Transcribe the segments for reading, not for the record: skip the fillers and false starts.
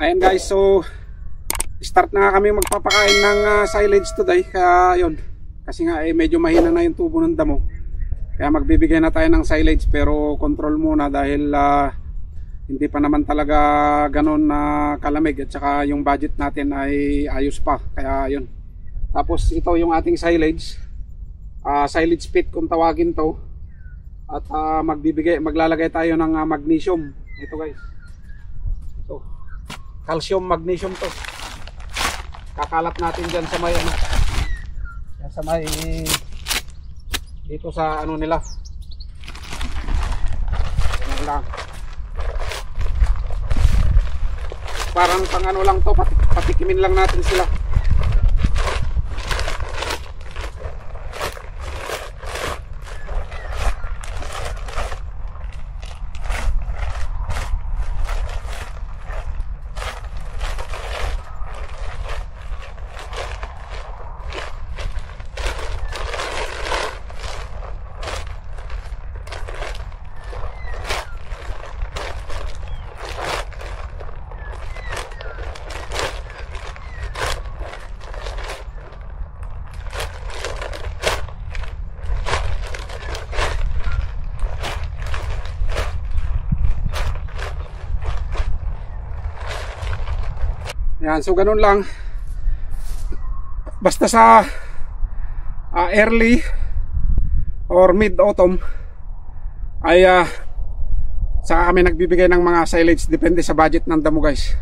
Ayan guys, so start na kami magpapakain ng silage today. Kaya yun, kasi nga medyo mahina na yung tubo ng damo. Kaya magbibigay na tayo ng silage, pero control muna dahil hindi pa naman talaga ganon na kalamig. At saka yung budget natin ay ayos pa. Kaya yun. Tapos ito yung ating silage, silage pit kung tawagin to. At maglalagay tayo ng magnesium. Ito guys, ito, calcium magnesium to. Kakalat natin dyan sa may sa may dito sa ano nila. Yan lang. Parang pang ano lang to, patikimin lang natin sila. Yan, so ganun lang. Basta sa early or mid autumn ay saka kami nagbibigay ng mga silage, depende sa budget ng damo guys.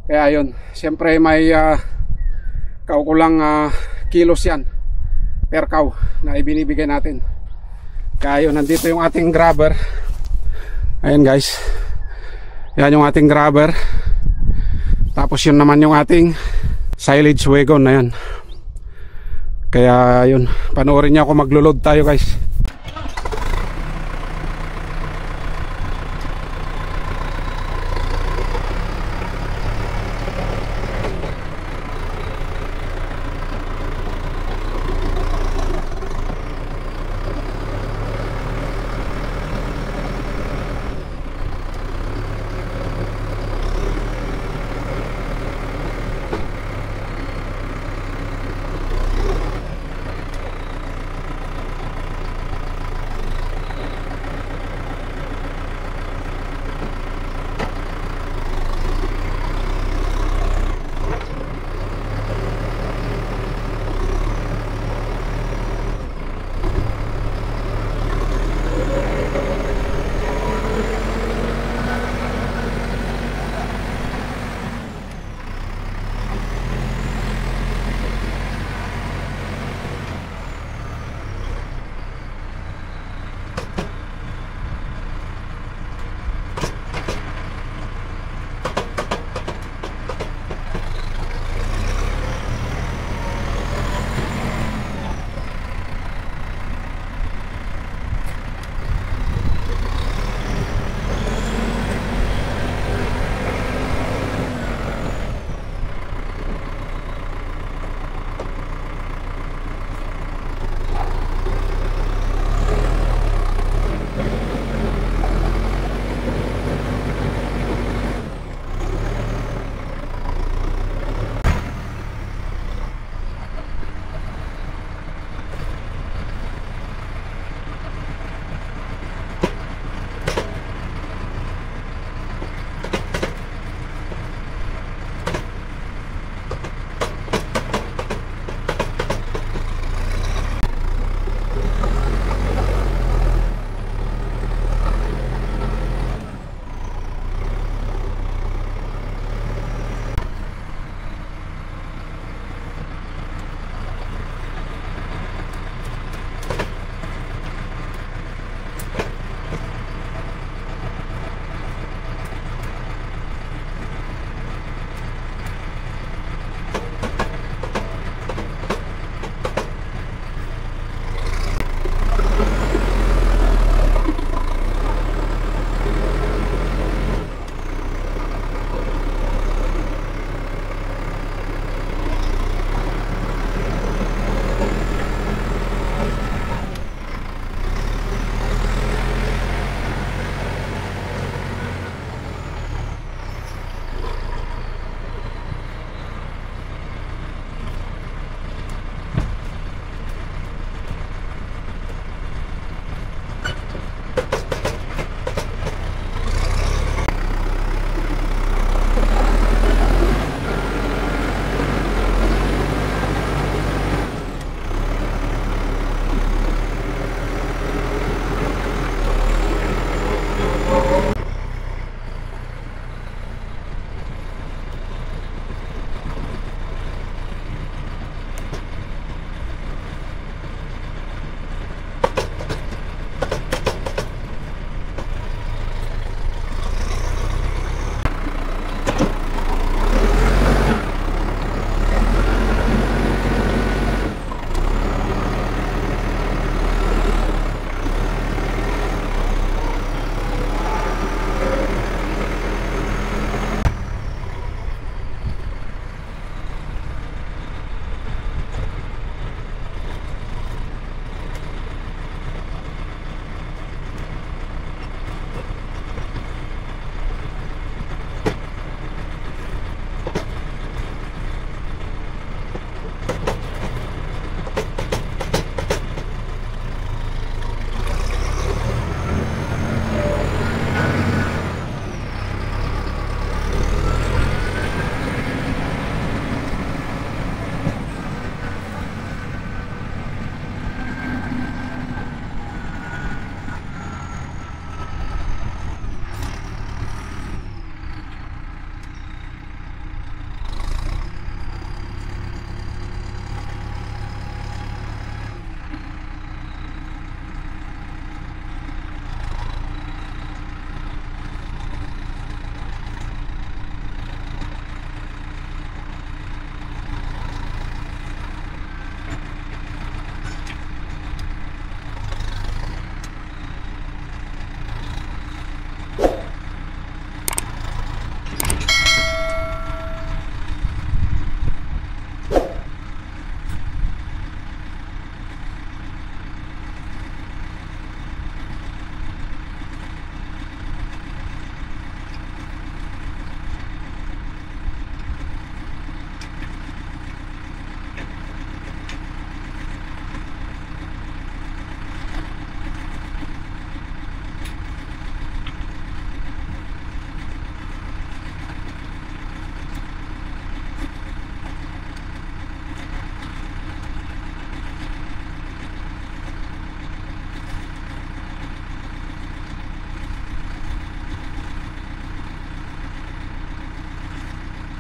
Kaya yun, siyempre may kaukulang kilos yan per cow na ibinibigay natin. Kaya yun, nandito yung ating grabber. Ayan guys, yan yung ating grabber. Tapos yun naman yung ating silage wagon na yan. Kaya yun, panoorin niyo ako maglo-load tayo guys.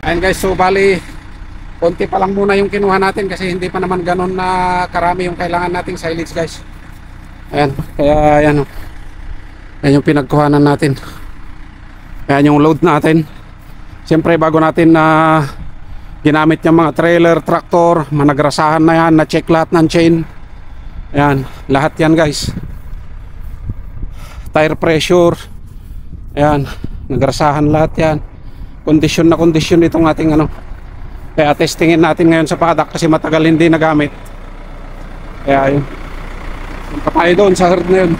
Ayun guys, so bali konti pa lang muna yung kinuha natin kasi hindi pa naman ganun na karami yung kailangan nating silage guys. Ayan, kaya ayan o. Ayan yung pinagkuhanan natin. Ayan yung load natin. Siyempre bago natin na ginamit yung mga trailer, tractor, managrasahan na yan, na-check lahat ng chain. Ayan, lahat yan guys. Tire pressure. Ayan, nagrasahan lahat yan. Kondisyon na kondisyon itong ating ano. Kaya testingin natin ngayon sa paddock kasi matagal hindi nagamit. Kaya yun. Punta tayo doon sa herd na yun.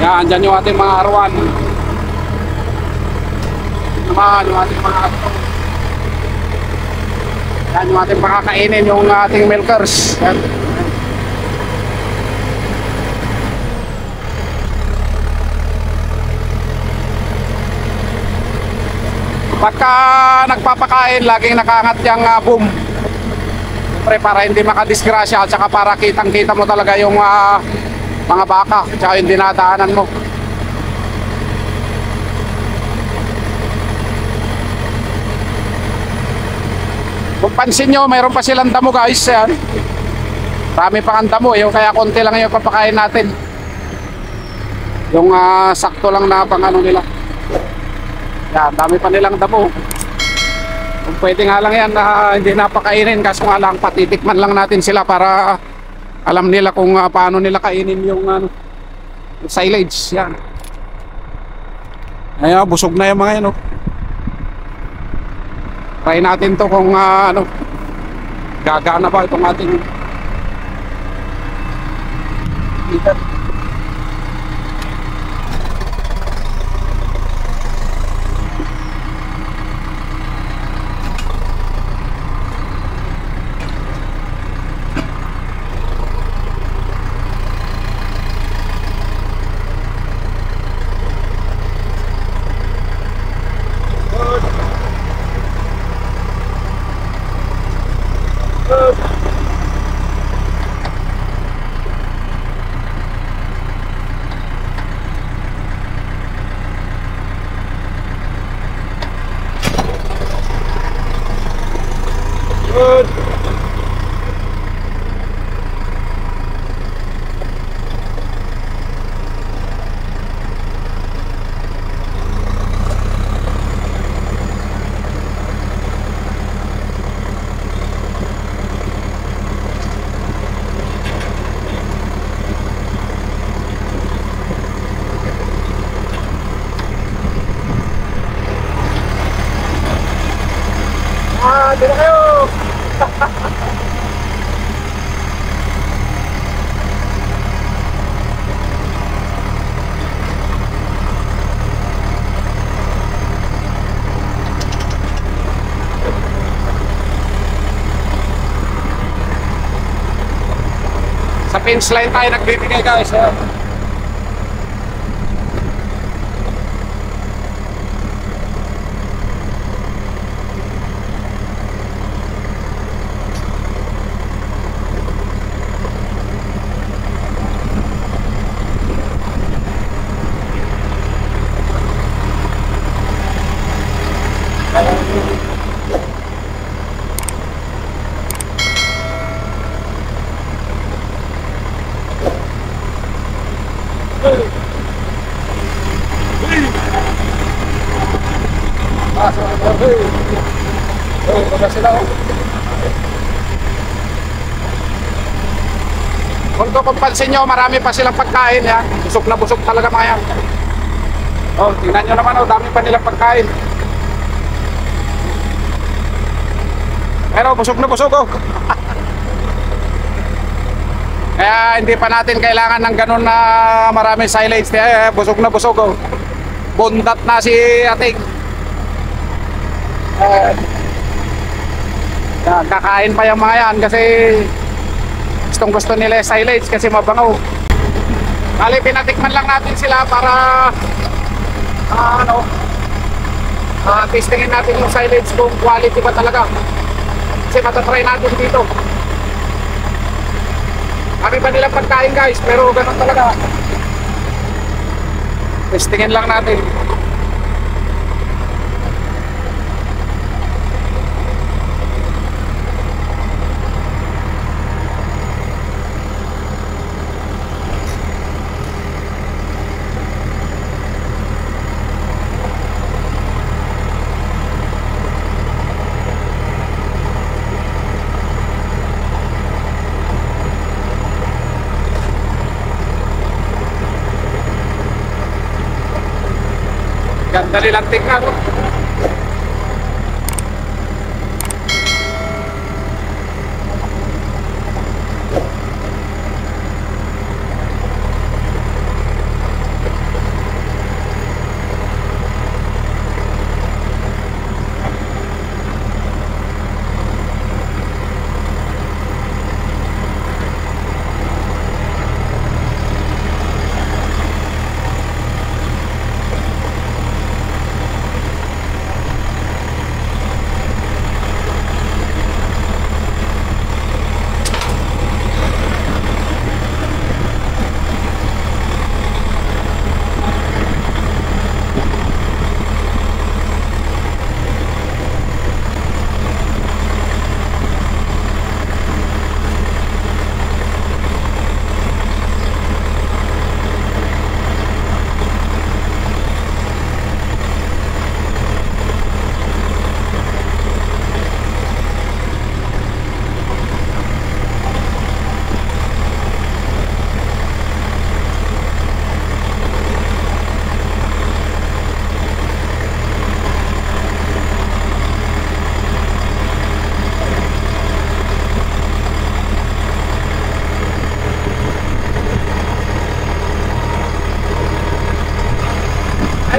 Yan, dyan yung ating mga arwan. Naman yung ating mga ato. Yan yung ating pakakainin, yung ating milkers. Yan. Pagka nagpapakain, laging nakaangat yung boom. Siyempre para hindi makadisgrasya at saka para kitang kita mo talaga yung mga baka tsaka yung dinadaanan mo. Kung pansin nyo, mayroon pa silang damo guys. Yan, marami pa ang damo yung kaya konti lang yung papakain natin. Yung sakto lang na pang ano nila. Yan, dami pa nilang damo. Kung pwede nga lang yan na hindi napakainin, kaso nga lang patitikman lang natin sila para alam nila kung paano nila kainin yung silage. Yan. Ayan, busog na yung mga yan. Try natin to kung gagana ba itong ating heater. Good. Dito kayo! Sa fence line tayo nagbibigay guys. Ganda sila oh. Kung pansin nyo, marami pa silang pagkain yan. Busog na busog talaga mga yan. Oh, tingnan nyo naman oh, dami pa nilang pagkain. Pero busog na busog oh. Kaya hindi pa natin kailangan ng ganun na maraming silage. Busog na busog oh. Bundat na si ating. Kakain pa yung mga yan kasi gustong gusto nila yung silage kasi mabangaw. Kali pinatikman lang natin sila para testingin natin yung silage kung quality ba talaga. Kasi matatry natin dito. Kami pa nilang pagkain guys, pero ganun talaga. Testingin lang natin. Ganda nilang tingnan no?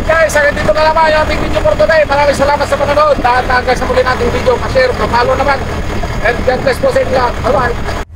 Guys, hanggang dito na naman yung ating video for today. Maraming salamat sa panonood. At hanggang sa muli nating video, pa-share, pa-follow naman. And God bless po sa inyo. Bye-bye.